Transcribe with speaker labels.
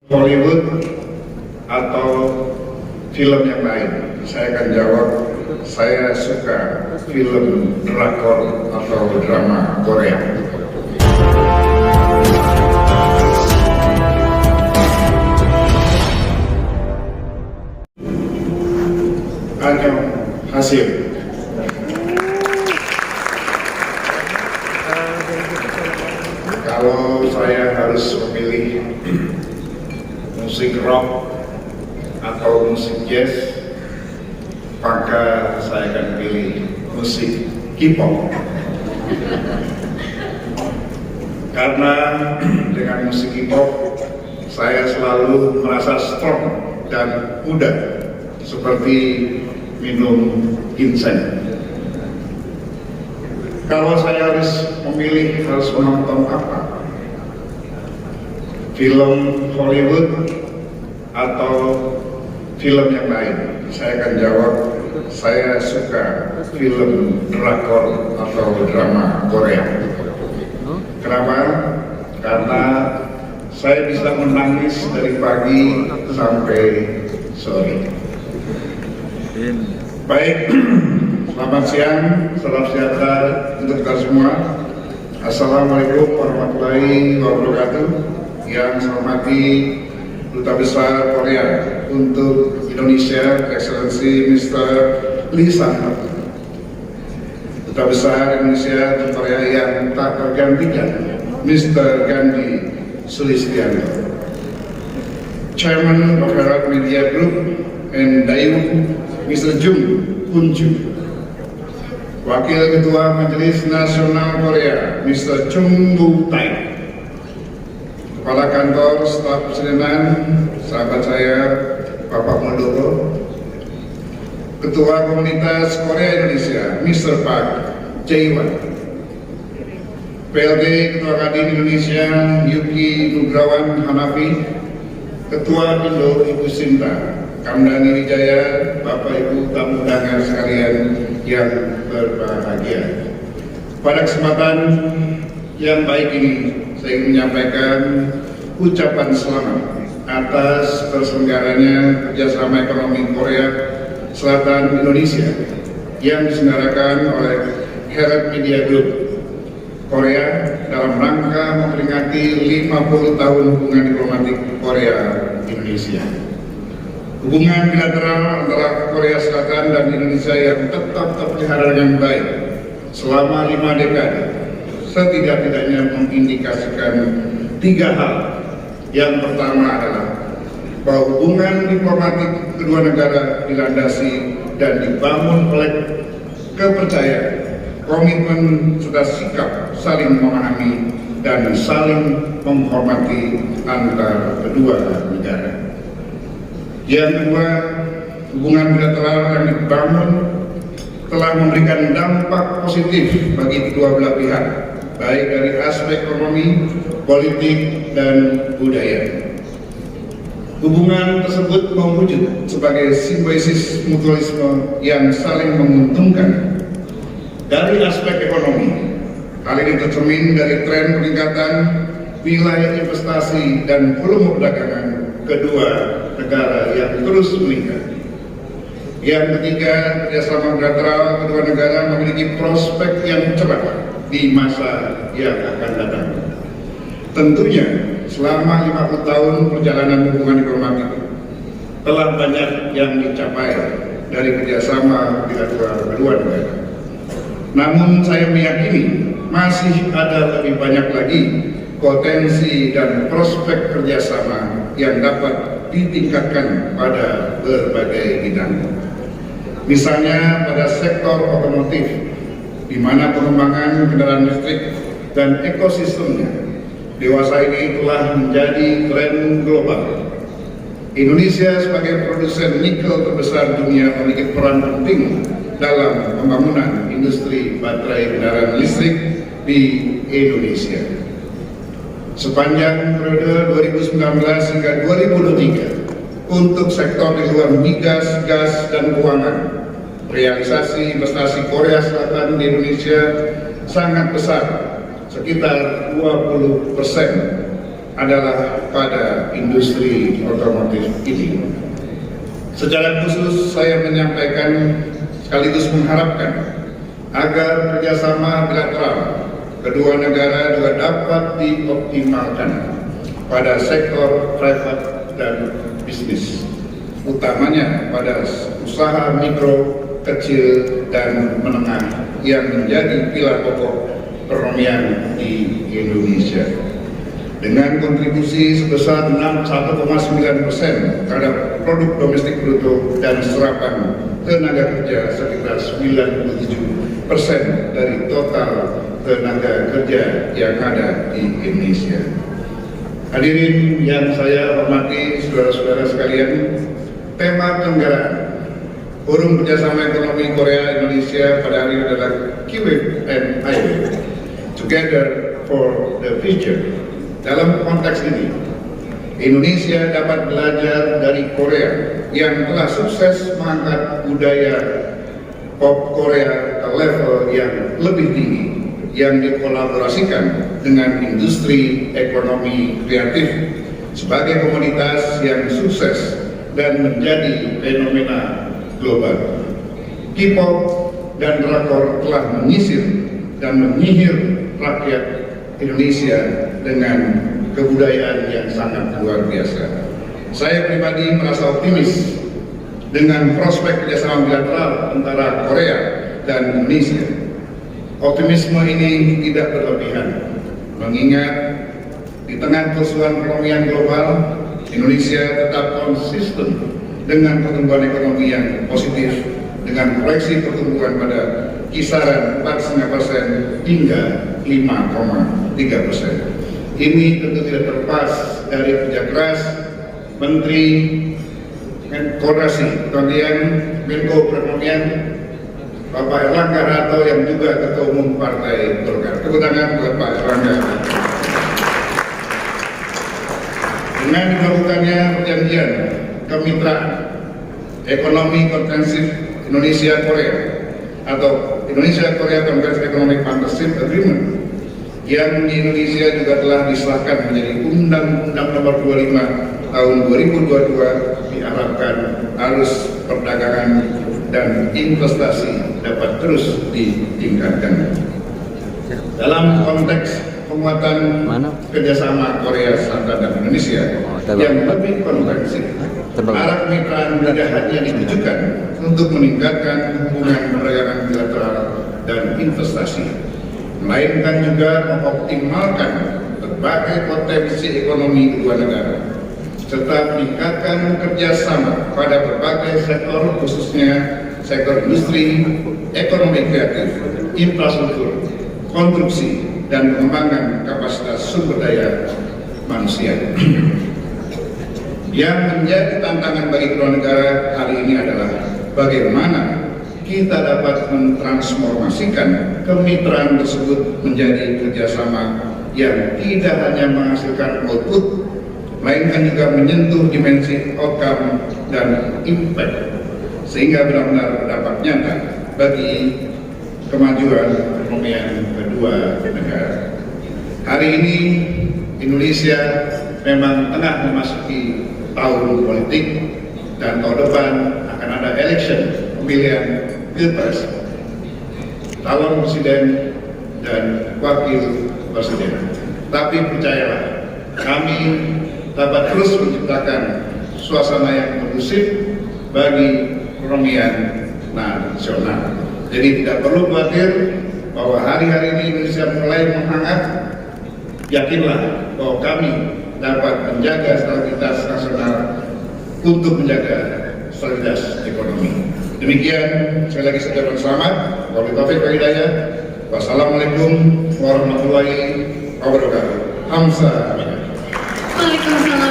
Speaker 1: Hollywood atau film yang lain? Saya akan jawab, saya suka film drakor atau drama Korea. Hasil. Kalau saya harus memilih musik rock atau musik jazz, maka saya akan pilih musik K-pop. Karena dengan musik K-pop saya selalu merasa strong dan muda, seperti minum ginseng. Kalau saya harus memilih harus menonton apa? Film Hollywood atau film yang lain? Saya akan jawab, saya suka film drakor atau drama Korea. Kenapa? Karena saya bisa menangis dari pagi sampai sore. Baik, selamat siang, salam sejahtera untuk kita semua. Assalamualaikum warahmatullahi wabarakatuh. Yang saya hormati Duta Besar Korea untuk Indonesia, Excellency Mr. Lee Sang-ho. Duta Besar Indonesia untuk Korea yang tak tergantikan, Mr. Gandhi Sulistianto. Chairman of Herald Media Group and Daewoo, Mr. Jung Hoon-ju. Wakil Ketua Majelis Nasional Korea, Mr. Chung Woo-taek. Kepala Kantor Staf Presidenan, sahabat saya, Bapak Muldoko. Ketua Komunitas Korea Indonesia, Mr. Park Jae-wan. PLT Ketua Kadin Indonesia, Yuki Nugrawan Hanafi. Ketua Indo, Ibu Sinta Kamdani Wijaya, Bapak Ibu tamu undangan sekalian yang berbahagia. Pada kesempatan yang baik ini, saya ingin menyampaikan ucapan selamat atas terselenggaranya kerjasama ekonomi Korea Selatan Indonesia yang diselenggarakan oleh Herald Media Group Korea dalam rangka memperingati 50 tahun hubungan diplomatik Korea Indonesia. Hubungan bilateral antara Korea Selatan dan Indonesia yang tetap terpelihara dengan baik selama 5 dekade setidak-tidaknya mengindikasikan 3 hal. Yang pertama adalah bahwa hubungan diplomatik kedua negara dilandasi dan dibangun oleh kepercayaan, komitmen serta sikap saling memahami dan saling menghormati antar kedua negara. Yang kedua, hubungan bilateral yang dibangun telah memberikan dampak positif bagi kedua belah pihak, baik dari aspek ekonomi, politik, dan budaya. Hubungan tersebut mewujud sebagai simbiosis mutualisme yang saling menguntungkan. Dari aspek ekonomi, hal ini tercermin dari tren peningkatan nilai investasi dan volume perdagangan kedua negara yang terus meningkat. Yang ketiga, kerjasama bilateral kedua negara memiliki prospek yang cerah di masa yang akan datang. Tentunya, selama 50 tahun perjalanan hubungan diplomatik telah banyak yang dicapai dari kerjasama bilateral kedua negara. Namun saya meyakini masih ada lebih banyak lagi potensi dan prospek kerjasama yang dapat ditingkatkan pada berbagai bidang. Misalnya pada sektor otomotif, di mana pengembangan kendaraan listrik dan ekosistemnya dewasa ini telah menjadi tren global. Indonesia sebagai produsen nikel terbesar dunia memiliki peran penting dalam pembangunan industri baterai kendaraan listrik di Indonesia. Sepanjang periode 2019 hingga 2023, untuk sektor di luar migas, gas, dan keuangan, realisasi investasi Korea Selatan di Indonesia sangat besar, sekitar 20%. adalah pada industri otomotif ini. Secara khusus saya menyampaikan sekaligus mengharapkan agar kerjasama bilateral kedua negara juga dapat dioptimalkan pada sektor private dan bisnis, utamanya pada usaha mikro, kecil, dan menengah yang menjadi pilar pokok perekonomian di Indonesia. Dengan kontribusi sebesar 1,9% terhadap produk domestik bruto dan serapan tenaga kerja sekitar 97% dari total tenaga kerja yang ada di Indonesia. Hadirin yang saya hormati, saudara-saudara sekalian, tema Penyelenggaraan Forum Kerjasama Ekonomi Korea Indonesia pada hari ini adalah Q&A, Together for the Future. Dalam konteks ini, Indonesia dapat belajar dari Korea yang telah sukses mengangkat budaya pop Korea ke level yang lebih tinggi, yang dikolaborasikan dengan industri ekonomi kreatif sebagai komunitas yang sukses dan menjadi fenomena global. K-pop dan drakor telah menyisir dan menyihir rakyat Indonesia dengan kebudayaan yang sangat luar biasa. Saya pribadi merasa optimis dengan prospek kerjasama bilateral antara Korea dan Indonesia. Optimisme ini tidak berlebihan, mengingat di tengah kerusuhan perekonomian global, Indonesia tetap konsisten dengan pertumbuhan ekonomi yang positif dengan proyeksi pertumbuhan pada kisaran 4,5% hingga 5,3%. Ini tentu tidak terlepas dari kerja keras Menteri Koordinasi Kementerian Menko Perekonomian Bapak Erlangga Hartarto yang juga Ketua Umum Partai Golkar. Tepuk tangan buat Pak Erlangga. Dengan dilakukannya perjanjian kemitraan ekonomi komprehensif Indonesia Korea atau Indonesia Korea Comprehensive Economic Partnership Agreement yang di Indonesia juga telah disahkan menjadi Undang-Undang Nomor 25 Tahun 2022, diharapkan arus perdagangan dan investasi dapat terus ditingkatkan. Dalam konteks penguatan kerjasama Korea Selatan dan Indonesia yang lebih komprehensif, arah kemitraan tidak hanya ditujukan untuk meningkatkan hubungan perdagangan bilateral dan investasi, melainkan juga mengoptimalkan berbagai potensi ekonomi kedua negara, serta meningkatkan kerjasama pada berbagai sektor, khususnya sektor industri, ekonomi kreatif, infrastruktur, konstruksi, dan pengembangan kapasitas sumber daya manusia. Yang menjadi tantangan bagi kedua negara hari ini adalah bagaimana kita dapat mentransformasikan kemitraan tersebut menjadi kerjasama yang tidak hanya menghasilkan output, melainkan juga menyentuh dimensi outcome dan impact, sehingga benar-benar dapat nyata bagi kemajuan perekonomian kedua negara. Hari ini Indonesia memang tengah memasuki tahun politik dan tahun depan akan ada election, pemilihan pilpres, calon presiden dan wakil presiden. Tapi percayalah, kami dapat terus menciptakan suasana yang kondusif bagi perekonomian nasional. Jadi tidak perlu khawatir bahwa hari-hari ini Indonesia mulai menghangat. Yakinlah bahwa kami dapat menjaga stabilitas nasional untuk menjaga stabilitas ekonomi. Demikian, sekali lagi saya ucapkan selamat. Wassalamualaikum warahmatullahi wabarakatuh. Hamsa.
Speaker 2: Waalaikumsalam.